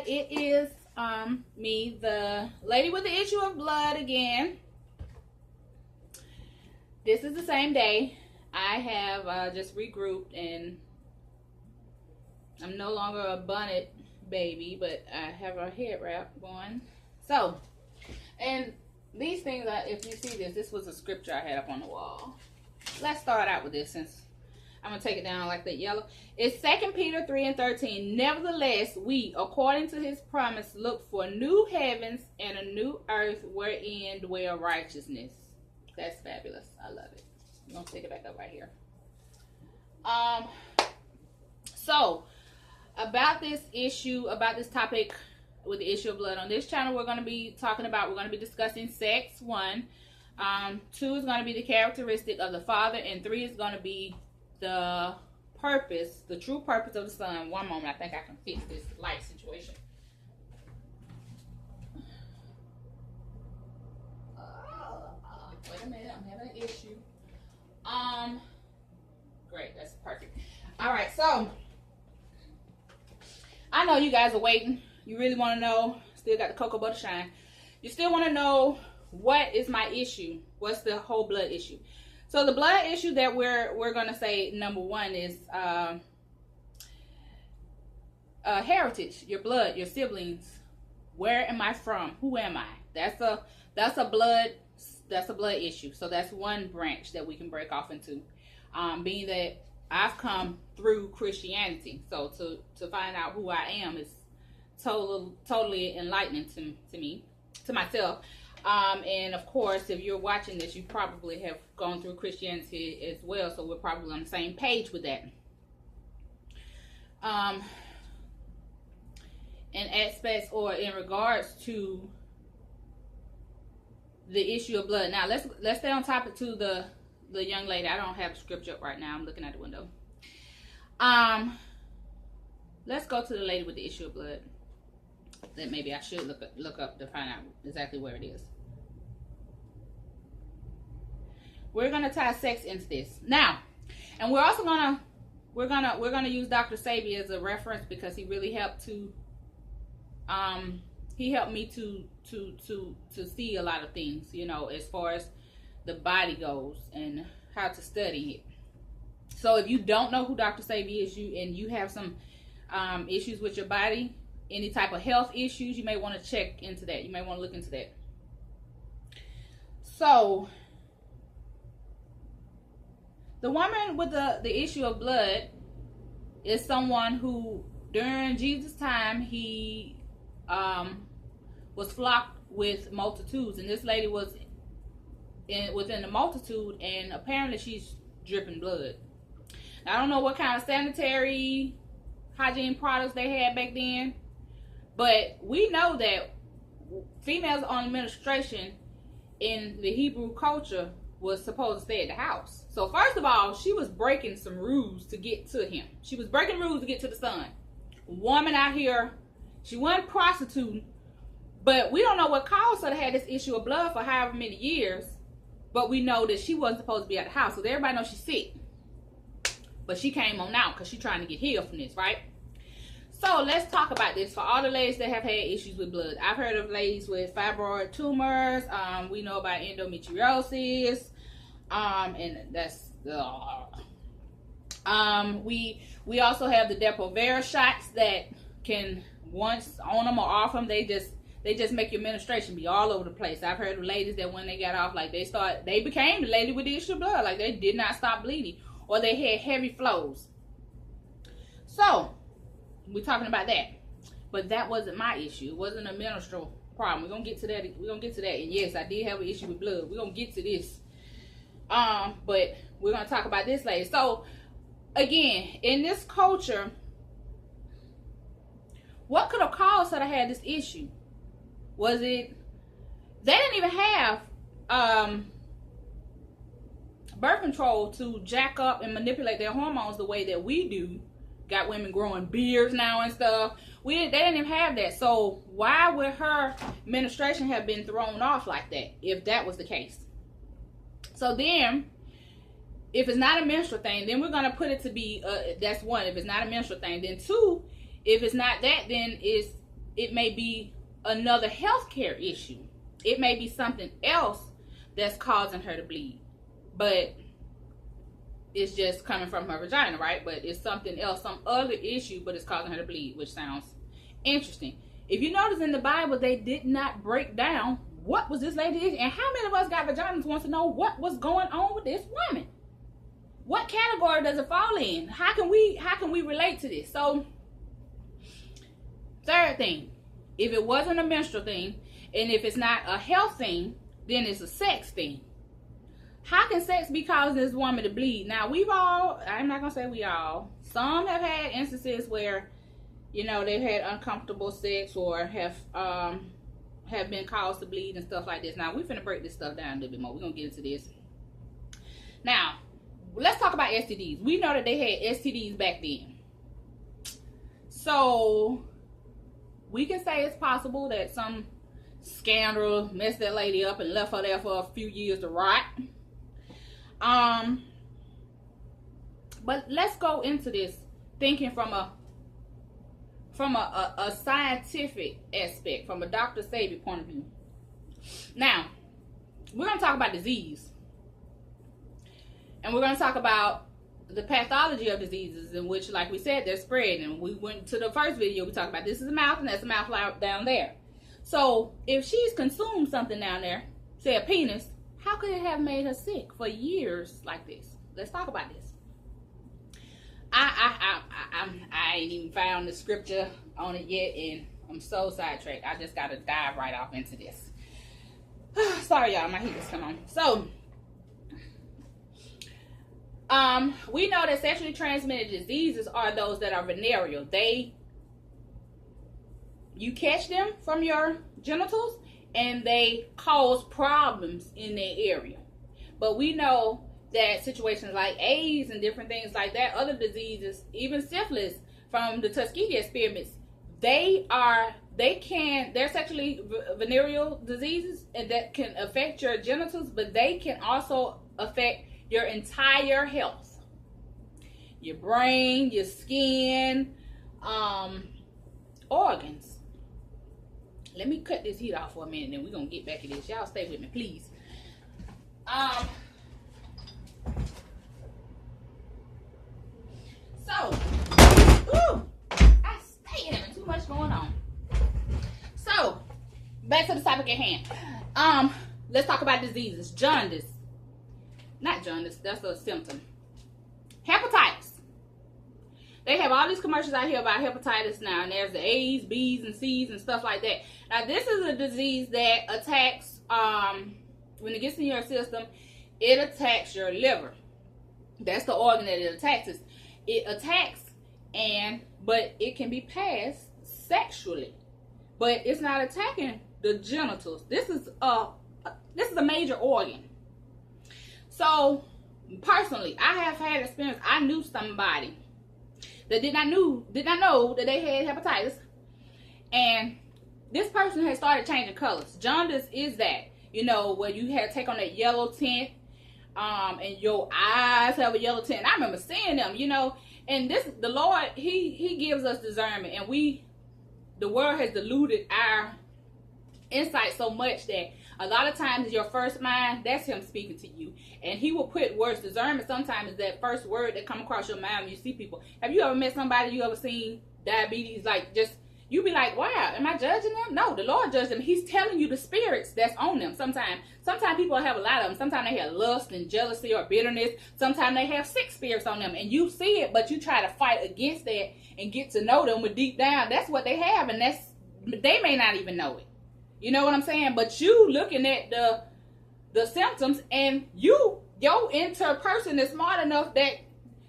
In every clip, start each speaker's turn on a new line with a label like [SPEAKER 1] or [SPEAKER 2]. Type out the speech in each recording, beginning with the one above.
[SPEAKER 1] it is me, the lady with the issue of blood again. This is the same day. I have just regrouped, and I'm no longer a bunnet baby, but I have a head wrap going. So, and these things, if you see this was a scripture I had up on the wall. Let's start out with this, since I'm going to take it down like that yellow. It's 2 Peter 3:13. Nevertheless, we, according to his promise, look for new heavens and a new earth wherein dwell righteousness. That's fabulous. I love it. I'm going to take it back up right here. So, about this issue, about this topic with the issue of blood, on this channel, we're going to be discussing sex, 1. 2 is going to be the characteristic of the father, and 3 is going to be the purpose, the true purpose of the son. One moment, I think I can fix this light situation. Wait a minute, I'm having an issue. Great, that's perfect. All right, so I know you guys are waiting. You really want to know. Still got the cocoa butter shine. You still want to know, what is my issue? What's the whole blood issue? So the blood issue that we're gonna say number 1 is heritage, your blood, your siblings. Where am I from? Who am I? That's a blood issue. So that's one branch that we can break off into. Being that I've come through Christianity, so to find out who I am is totally enlightening to me, to myself. And of course, if you're watching this, you probably have gone through Christianity as well, so we're probably on the same page with that. In aspects, or in regards to the issue of blood. Now let's stay on topic to the young lady. I don't have the scripture up right now. I'm looking at the window. Let's go to the lady with the issue of blood. That maybe I should look up to find out exactly where it is. We're gonna tie sex into this now, and we're also gonna use Dr. Sebi as a reference, because he really helped to he helped me to see a lot of things, you know, as far as the body goes and how to study it. So if you don't know who Dr. Sebi is, and you have some issues with your body, any type of health issues, you may want to check into that. You may want to look into that. So the woman with the issue of blood is someone who, during Jesus' time, he was flocked with multitudes, and this lady was within the multitude, and apparently she's dripping blood. Now, I don't know what kind of sanitary hygiene products they had back then, but we know that females on menstruation in the Hebrew culture was supposed to stay at the house. So first of all, she was breaking some rules to get to him. She was breaking rules to get to the son. Woman out here, she wasn't prostituting, but we don't know what caused her to have this issue of blood for however many years. But we know that she wasn't supposed to be at the house, so everybody knows she's sick. But she came on out because she's trying to get healed from this, right? So let's talk about this for all the ladies that have had issues with blood. I've heard of ladies with fibroid tumors. We know about endometriosis, and that's we also have the Depo-Provera shots that can, once on them or off them, they just make your menstruation be all over the place. I've heard of ladies that when they got off, like they became the lady with the issue of blood, like they did not stop bleeding, or they had heavy flows. So we're talking about that, but that wasn't my issue. It wasn't a menstrual problem. We're gonna get to that. And yes, I did have an issue with blood. We're gonna get to this. But we're gonna talk about this later. So again, in this culture, what could have caused her to have this issue? Was it, they didn't even have birth control to jack up and manipulate their hormones the way that we do. Got women growing beards now and stuff. They didn't even have that. So why would her menstruation have been thrown off like that, if that was the case? So then, if it's not a menstrual thing, then we're going to put it to be, that's one, if it's not a menstrual thing. Then two, if it's not that, then it may be another healthcare issue. It may be something else that's causing her to bleed, but it's just coming from her vagina, right? But it's something else, some other issue, but it's causing her to bleed, which sounds interesting. If you notice in the Bible, they did not break down what was this lady issue, and how many of us got vaginas wants to know what was going on with this woman. What category does it fall in? How can we relate to this? So, third thing, if it wasn't a menstrual thing, and if it's not a health thing, then it's a sex thing. How can sex be causing this woman to bleed? Now, I'm not going to say we all, some have had instances where, you know, they've had uncomfortable sex or have been caused to bleed and stuff like this. Now, we're finna break this stuff down a little bit more. We're going to get into this. Now, let's talk about STDs. We know that they had STDs back then. So, we can say it's possible that some scandal messed that lady up and left her there for a few years to rot. But let's go into this thinking from a scientific aspect, from a Dr. Sabi point of view. Now, we're going to talk about disease. And we're going to talk about the pathology of diseases, in which, like we said, they're spread. And we went to the first video, we talked about this is a mouth and that's a mouth down there. So, if she's consumed something down there, say a penis, how could it have made her sick for years like this? Let's talk about this. I ain't even found the scripture on it yet, and I'm so sidetracked. I just got to dive right off into this. Sorry, y'all, my heat is coming on. So, we know that sexually transmitted diseases are those that are venereal. You catch them from your genitals, and they cause problems in their area. But we know that situations like AIDS and different things like that, other diseases, even syphilis from the Tuskegee experiments, they're sexually venereal diseases, and that can affect your genitals, but they can also affect your entire health. Your brain, your skin, organs. Let me cut this heat off for a minute, and then we're going to get back to this. Y'all stay with me, please. I stay having too much going on. So, back to the topic at hand. Let's talk about diseases. Jaundice. Not jaundice, that's a symptom. Hepatitis. They have all these commercials out here about hepatitis now, and there's the A's, B's, and C's and stuff like that. Now, this is a disease that attacks, when it gets in your system, it attacks your liver. That's the organ that it attacks. It attacks, but it can be passed sexually, but it's not attacking the genitals. This is a major organ. So, personally, I have had experience. I knew somebody that did not know that they had hepatitis, and this person had started changing colors. Jaundice is that, where you had to take on that yellow tint, and your eyes have a yellow tint. And I remember seeing them, and the Lord, He gives us discernment, and the world has diluted our insight so much that a lot of times your first mind, that's Him speaking to you, and He will put words. Discernment sometimes is that first word that come across your mind when you see people. Have you ever met somebody, you ever seen diabetes, you be like, wow, am I judging them? No, the Lord judged them. He's telling you the spirits that's on them. Sometimes people have a lot of them. Sometimes they have lust and jealousy or bitterness. Sometimes they have sick spirits on them, and you see it, but you try to fight against that and get to know them. But deep down, that's what they have, and they may not even know it. You know what I'm saying? But you looking at the symptoms, and your inner person is smart enough that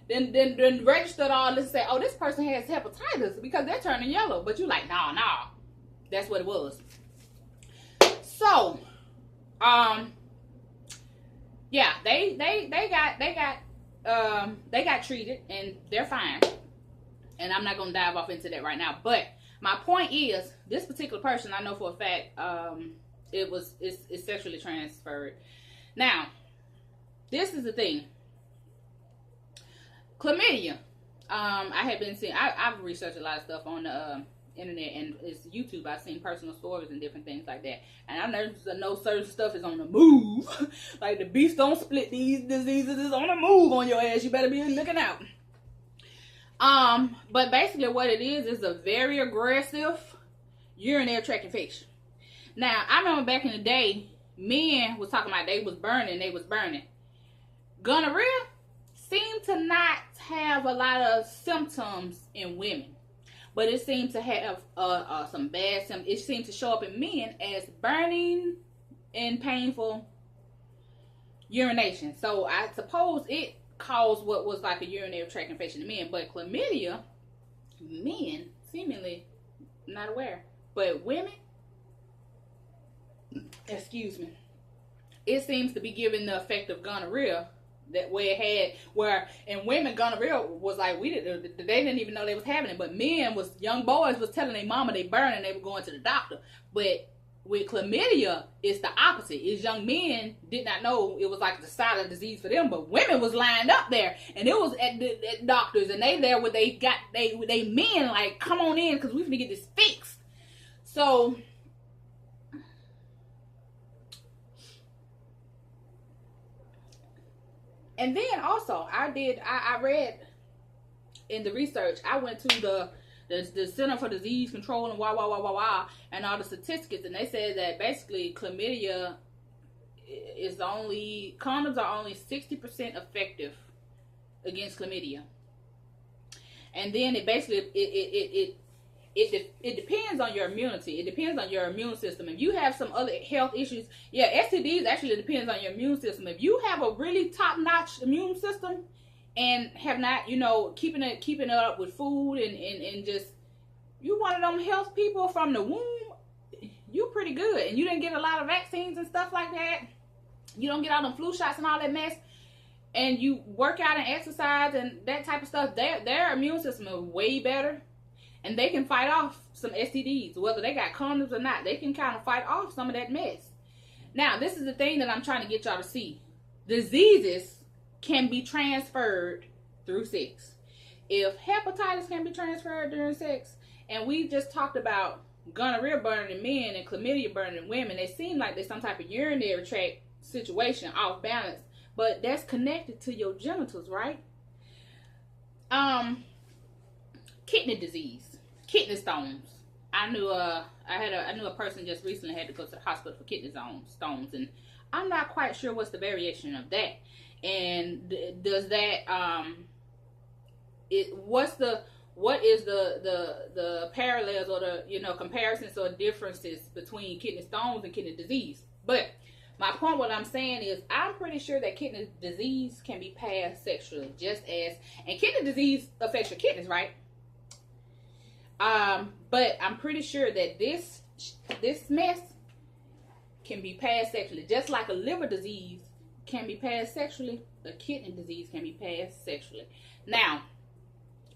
[SPEAKER 1] then registered all this and say, oh, this person has hepatitis because they're turning yellow. But you like, no, that's what it was. So, yeah, they got treated and they're fine. And I'm not gonna dive off into that right now. But my point is, this particular person, I know for a fact, it's sexually transferred. Now, this is the thing. Chlamydia. I have been seeing. I've researched a lot of stuff on the internet and it's YouTube. I've seen personal stories and different things like that. And I know certain stuff is on the move. Like the beast don't split, these diseases is on the move on your ass. You better be looking out. But basically what it is a very aggressive urinary tract infection. Now, I remember back in the day, men was talking about they was burning. Gonorrhea seemed to not have a lot of symptoms in women, but it seemed to have some bad symptoms. It seemed to show up in men as burning and painful urination. So I suppose it caused what was like a urinary tract infection in men, but chlamydia, men seemingly not aware, but women, excuse me, it seems to be giving the effect of gonorrhea. That way it had, where in women gonorrhea was like, they didn't even know they was having it, but men young boys was telling their mama they burning, they were going to the doctor. But with chlamydia, it's the opposite. It's young men did not know it was like the silent disease for them, but women was lined up there, and it was at doctors, and they there where they men like, come on in, because we finna get this fixed. So and then also, I read in the research, I went to the Center for Disease Control and and all the statistics, and they said that basically chlamydia condoms are only 60% effective against chlamydia. And then it basically, it depends on your immunity. It depends on your immune system. If you have some other health issues, STDs actually depends on your immune system. If you have a really top-notch immune system and have not, keeping it up with food and just, you one of them health people from the womb, you pretty good. And you didn't get a lot of vaccines and stuff like that. You don't get all them flu shots and all that mess. And you work out and exercise and that type of stuff. Their immune system is way better. And they can fight off some STDs, whether they got condoms or not. They can kind of fight off some of that mess. Now, this is the thing that I'm trying to get y'all to see. Diseases can be transferred through sex. If hepatitis can be transferred during sex, and we just talked about gonorrhea burning in men and chlamydia burning in women, they seem like there's some type of urinary tract situation off balance, but that's connected to your genitals, right? Kidney disease, kidney stones. I knew a person just recently had to go to the hospital for kidney stones, and I'm not quite sure what's the variation of that. And does that what is the parallels or the comparisons or differences between kidney stones and kidney disease? But my point, what I'm saying is, I'm pretty sure that kidney disease can be passed sexually, and kidney disease affects your kidneys, right? But I'm pretty sure that this mess can be passed sexually, just like a liver disease can be passed sexually. A kidney disease can be passed sexually. Now,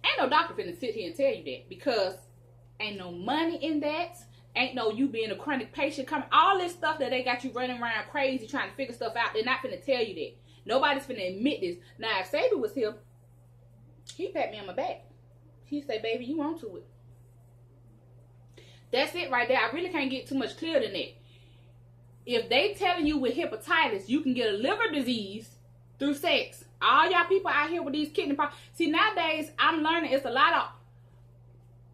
[SPEAKER 1] ain't no doctor finna sit here and tell you that, because ain't no money in that. Ain't no you being a chronic patient coming. All this stuff that they got you running around crazy trying to figure stuff out, they're not finna tell you that. Nobody's finna admit this. Now, if Sabi was here, he pat me on my back. He say, baby, you on to it. That's it right there. I really can't get too much clearer than that. If they telling you with hepatitis, you can get a liver disease through sex. All y'all people out here with these kidney problems. See, nowadays, I'm learning it's a lot of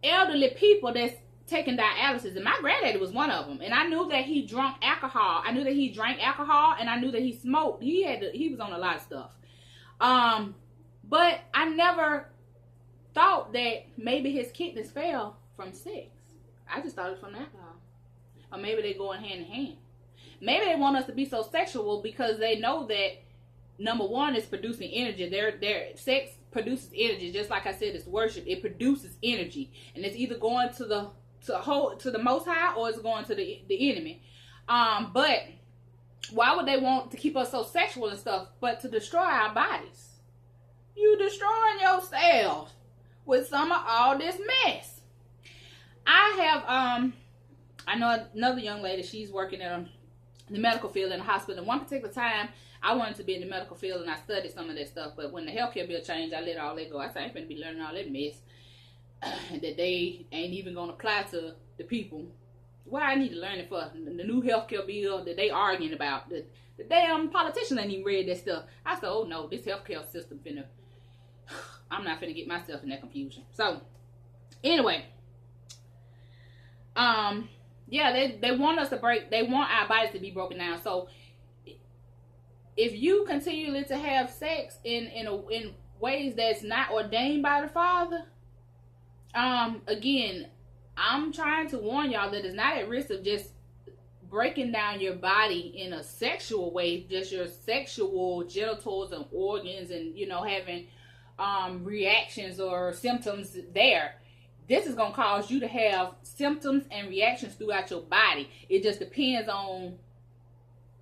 [SPEAKER 1] elderly people that's taking dialysis. And my granddaddy was one of them. And I knew that he drank alcohol. I knew that he drank alcohol. And I knew that he smoked. He was on a lot of stuff. But I never thought that maybe his kidneys fell from sex. I just thought it was from alcohol. Or maybe they go in hand in hand. Maybe they want us to be so sexual because they know that, number one, is producing energy. Their sex produces energy. Just like I said, it's worship. It produces energy. And it's either going to the Most High or it's going to the enemy. But why would they want to keep us so sexual and stuff? But to destroy our bodies. You destroying yourself with some of all this mess. I know another young lady, she's working in the medical field in the hospital. And one particular time, I wanted to be in the medical field and I studied some of that stuff. But when the healthcare bill changed, I let all that go. I said, I ain't finna be learning all that mess. that they ain't even gonna apply to the people. What I need to learn it for the new healthcare bill that they arguing about. The damn politicians ain't even read that stuff. I said, oh no, this healthcare system finna. I'm not finna get myself in that confusion. So anyway, yeah, they want us to break. They want our bodies to be broken down. So if you continually to have sex in ways that's not ordained by the Father, again, I'm trying to warn y'all that it's not at risk of just breaking down your body in a sexual way, just your sexual genitals and organs, and having reactions or symptoms there. This is going to cause you to have symptoms and reactions throughout your body. It just depends on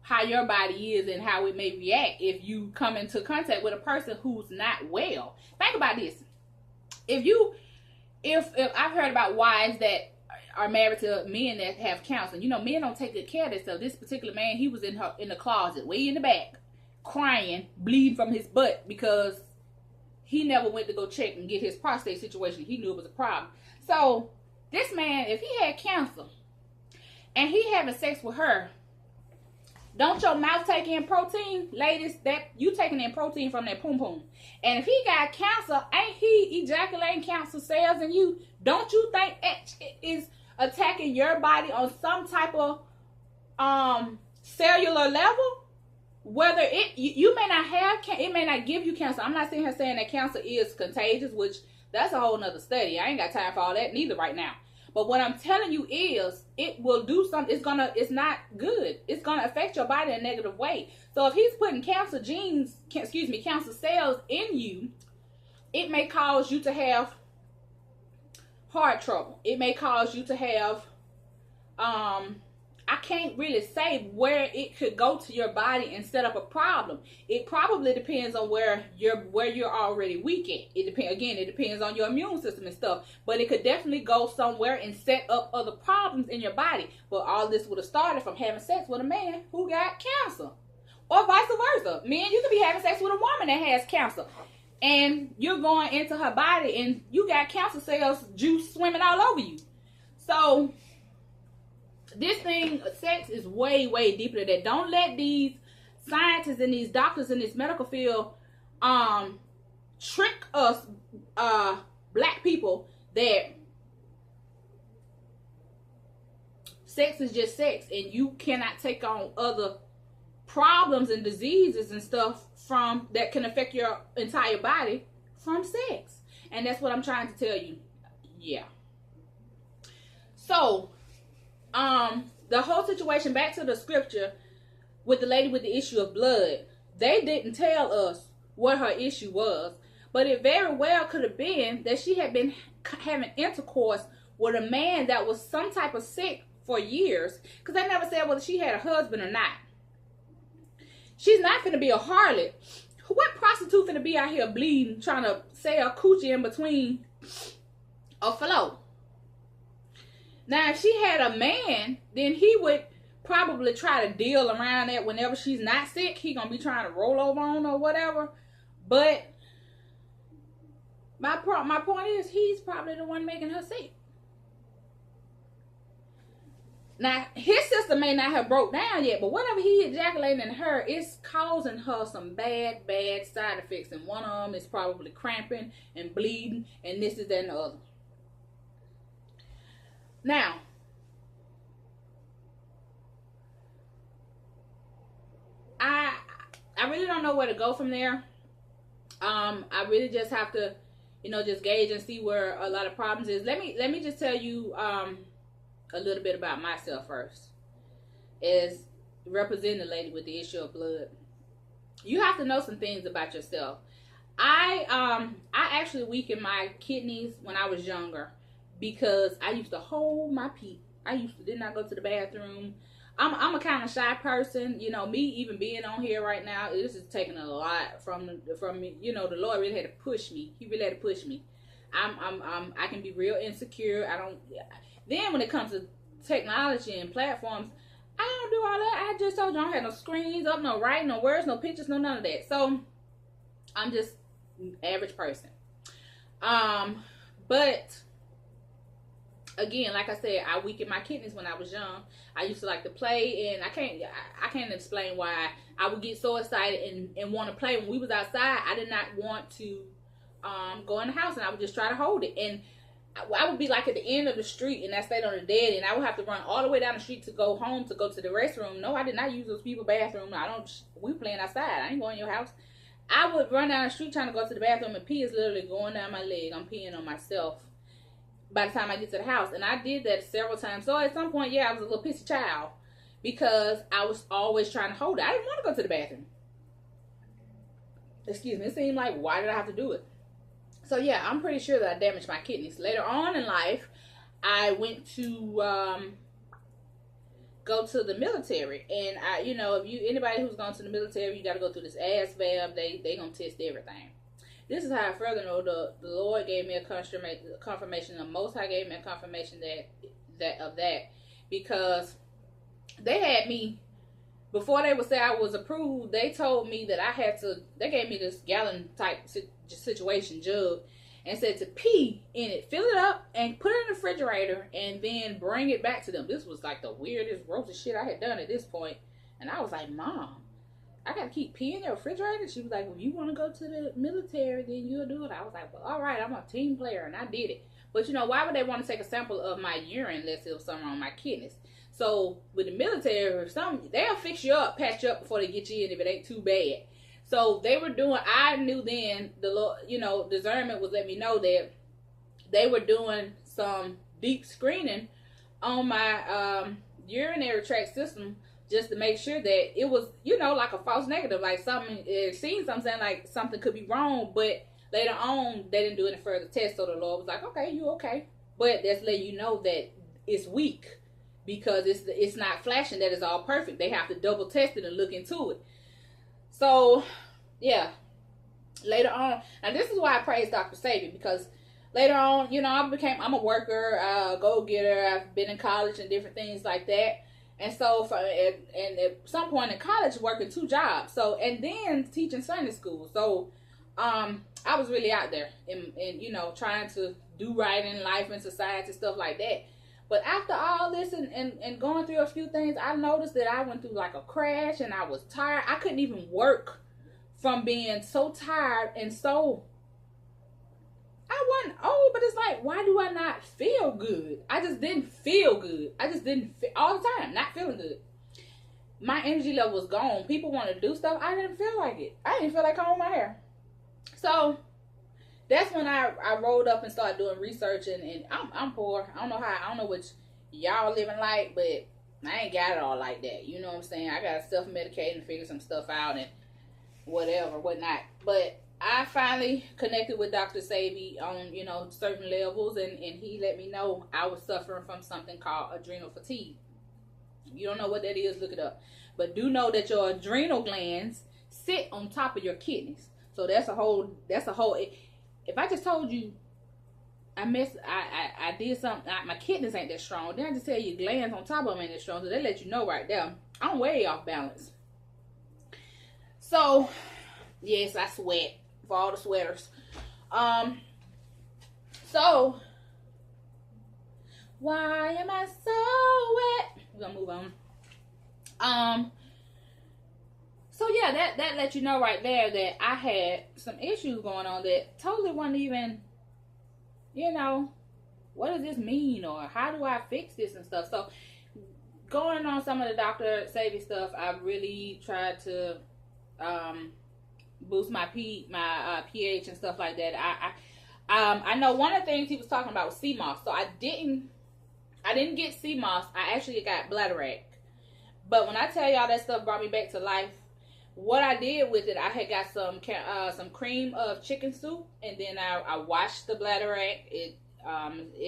[SPEAKER 1] how your body is and how it may react if you come into contact with a person who's not well. Think about this. If I've heard about wives that are married to men that have cancer, men don't take good care of themselves. This particular man, he was in the closet, way in the back, crying, bleeding from his butt because he never went to go check and get his prostate situation. He knew it was a problem. So this man, if he had cancer and he having sex with her, don't your mouth take in protein, ladies? That you taking in protein from that pum pum. And if he got cancer, ain't he ejaculating cancer cells in you? Don't you think it is attacking your body on some type of cellular level? Whether you may not have, it may not give you cancer. I'm not sitting here saying that cancer is contagious, which that's a whole nother study. I ain't got time for all that neither right now. But what I'm telling you is, it will do something. It's not good. It's gonna affect your body in a negative way. So if he's putting cancer cells in you, it may cause you to have heart trouble. It may cause you to have, I can't really say where it could go to your body and set up a problem. It probably depends on where you're already weak at. It depends on your immune system and stuff. But it could definitely go somewhere and set up other problems in your body. But all this would have started from having sex with a man who got cancer. Or vice versa. Men, you could be having sex with a woman that has cancer. And you're going into her body and you got cancer cells, juice swimming all over you. So this thing, sex, is way, way deeper than that. Don't let these scientists and these doctors in this medical field trick us, black people, that sex is just sex and you cannot take on other problems and diseases and stuff from that can affect your entire body from sex. And that's what I'm trying to tell you. Yeah. So the whole situation, back to the scripture with the lady with the issue of blood, they didn't tell us what her issue was, but it very well could have been that she had been having intercourse with a man that was some type of sick for years, because they never said whether she had a husband or not. She's not finna be a harlot. What prostitute finna be out here bleeding, trying to sell coochie in between a flow? Now, if she had a man, then he would probably try to deal around that whenever she's not sick. He gonna be trying to roll over on or whatever. But my point is, he's probably the one making her sick. Now, his sister may not have broke down yet, but whatever he ejaculating in her, it's causing her some bad side effects. And one of them is probably cramping and bleeding, and this is that and the other. Now, I really don't know where to go from there. I really just have to, just gauge and see where a lot of problems is. Let me just tell you a little bit about myself first. As representing the lady with the issue of blood, you have to know some things about yourself. I actually weakened my kidneys when I was younger because I used to hold my pee. Did not go to the bathroom. I'm a kind of shy person, me even being on here right now, this is taking a lot from me. The Lord really had to push me. He really had to push me. I can be real insecure. Then when it comes to technology and platforms, I don't do all that. I just told you I don't have no screens up, no writing, no words, no pictures, no none of that. So I'm just average person. But again, like I said, I weakened my kidneys when I was young. I used to like to play, and I can't explain why I would get so excited and want to play. When we was outside, I did not want to go in the house, and I would just try to hold it. And I would be like at the end of the street, and I stayed on the dead, and I would have to run all the way down the street to go home, to go to the restroom. No, I did not use those people's bathroom. We playing outside. I ain't going in your house. I would run down the street trying to go to the bathroom, and pee is literally going down my leg. I'm peeing on myself by the time I get to the house. And I did that several times. So at some point, yeah, I was a little pissy child because I was always trying to hold it. I didn't want to go to the bathroom. Excuse me. It seemed like, why did I have to do it? So yeah, I'm pretty sure that I damaged my kidneys. Later on in life, I went to go to the military, and if anybody who's gone to the military, you got to go through this ass valve. They gonna test everything. This is how I further know the Lord gave me a confirmation. The Most High gave me a confirmation that because they had me, before they would say I was approved, they told me that they gave me this gallon type situation jug and said to pee in it, fill it up, and put it in the refrigerator, and then bring it back to them. This was like the weirdest, grossest shit I had done at this point. And I was like, Mom, I gotta keep peeing in the refrigerator? She was like, well, if you want to go to the military, then you'll do it. I was like, well, all right, I'm a team player, and I did it. But why would they want to take a sample of my urine unless it was something wrong with my kidneys? So with the military, they'll fix you up, patch you up before they get you in if it ain't too bad. So they were doing, I knew then, discernment was letting me know that they were doing some deep screening on my urinary tract system, just to make sure that it was, like a false negative, like something, it seemed something like something could be wrong, but later on, they didn't do any further tests, so the Lord was like, okay, you okay. But that's letting you know that it's weak, because it's not flashing that it's all perfect. They have to double test it and look into it. So, yeah, later on, now this is why I praise Dr. Sabi, because later on, I'm a worker, go-getter. I've been in college and different things like that. And so, at some point in college, working 2 jobs. So, and then teaching Sunday school. So, I was really out there and trying to do right in life and society, stuff like that. But after all this and going through a few things, I noticed that I went through like a crash, and I was tired. I couldn't even work from being so tired, and so I wasn't old, but it's like, why do I not feel good? I just didn't feel good. I just didn't feel, all the time, not feeling good. My energy level was gone. People wanted to do stuff. I didn't feel like it. I didn't feel like combing my hair. So that's when I rolled up and started doing research, and I'm poor. I don't know what y'all living like, but I ain't got it all like that. You know what I'm saying? I got to self-medicate and figure some stuff out and whatnot. But I finally connected with Dr. Sabi on, certain levels, and he let me know I was suffering from something called adrenal fatigue. If you don't know what that is, look it up. But do know that your adrenal glands sit on top of your kidneys. So that's a whole, if I just told you I did something, my kidneys ain't that strong, then I just tell you glands on top of them ain't that strong, so they let you know right there. I'm way off balance. So, yes, I sweat for all the sweaters. So, why am I so wet? We're gonna move on. So yeah, that let you know right there that I had some issues going on that totally wasn't even, what does this mean, or how do I fix this and stuff. So going on some of the Dr. Sabi stuff, I really tried to boost my pH and stuff like that. I know one of the things he was talking about was sea moss. So I didn't get sea moss. I actually got bladderwrack. But when I tell y'all that stuff brought me back to life, what I did with it, I had got some cream of chicken soup, and then I washed the bladderwrack. It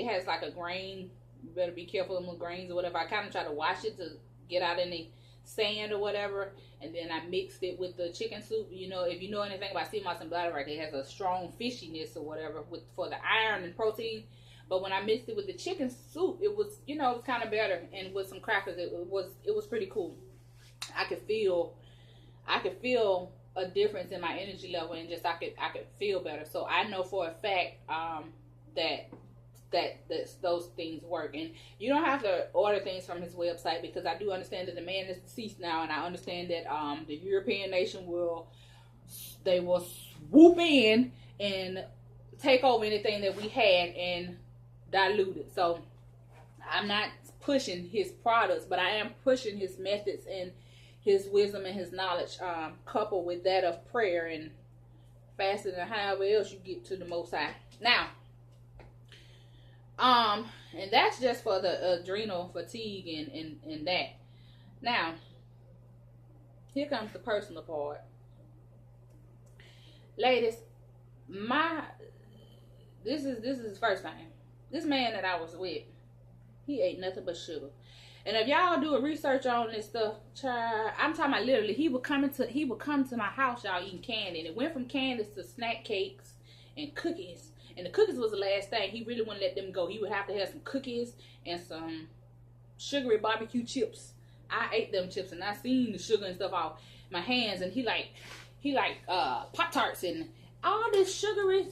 [SPEAKER 1] has like a grain. You better be careful of the grains or whatever. I kind of try to wash it to get out any sand or whatever, and then I mixed it with the chicken soup. If you know anything about sea moss and bladderwrack, it has a strong fishiness or whatever for the iron and protein. But when I mixed it with the chicken soup, it was it was kind of better, and with some crackers, it was pretty cool. I could feel a difference in my energy level, and just I could feel better. So I know for a fact that those things work. And you don't have to order things from his website, because I do understand that the man is deceased now, and I understand that the European nation will swoop in and take over anything that we had and dilute it. So I'm not pushing his products, but I am pushing his methods and his wisdom and his knowledge, coupled with that of prayer and fasting and however else you get to the Most High. Now, and that's just for the adrenal fatigue and that. Now, here comes the personal part. Ladies, this is his first time. This man that I was with, he ate nothing but sugar. And if y'all do a research on this stuff, child, I'm talking about literally, he would come to my house, y'all, eating candy. And it went from candies to snack cakes and cookies. And the cookies was the last thing. He really wouldn't let them go. He would have to have some cookies and some sugary barbecue chips. I ate them chips, and I seen the sugar and stuff off my hands. And he like Pop-Tarts and all this sugary